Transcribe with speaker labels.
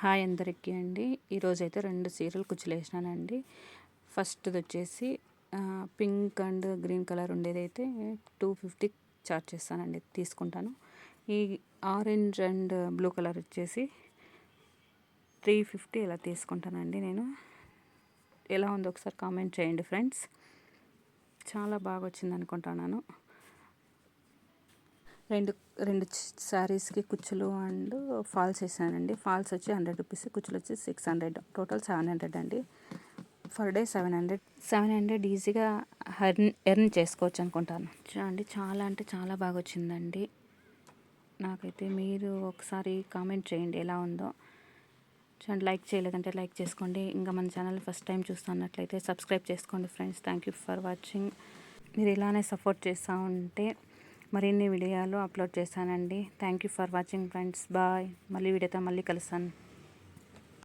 Speaker 1: Hi అందరికీ అండి. ఈరోజైతే 2 చీరలు కుచ్చులేసినానండి. ఫస్ట్‌ది వచ్చేసి పింక్ అండ్ గ్రీన్ కలర్ ఉండేదైతే 250 చార్జ్ చేస్తానండి, తీసుకుంటాను. ఈ ఆరెంజ్ అండ్ బ్లూ కలర్ వచ్చేసి 350 ఇలా తీసుకుంటానండి నేను. ఎలా ఉందో ఒకసారి కామెంట్ చేయండి ఫ్రెండ్స్. చాలా బాగా వచ్చింది అనుకుంటున్నాను. రెండు శారీస్కి కుచ్చులు అండ్ ఫాల్స్ వేసానండి. ఫాల్స్ వచ్చి 100 రూపీస్, కుచ్చులు వచ్చి 600, టోటల్ 700 అండి. ఫర్ డే 700 ఈజీగా ఎర్న్ చేసుకోవచ్చు అనుకుంటాను. చూడండి, చాలా అంటే చాలా బాగా వచ్చిందండి. నాకైతే మీరు ఒకసారి కామెంట్ చేయండి ఎలా ఉందో. చూడండి, లైక్ చేయలేదంటే లైక్ చేసుకోండి. ఇంకా మన ఛానల్ ఫస్ట్ టైం చూస్తున్నట్లయితే సబ్స్క్రైబ్ చేసుకోండి friends. Thank you for watching. మీరు ఇలానే సపోర్ట్ చేస్తూ ఉంటే మరిన్ని వీడియోలు అప్లోడ్ చేస్తానండి. Thank you for watching friends. Bye. మళ్ళీ వీడియోతో మళ్ళీ కలుస్తాను.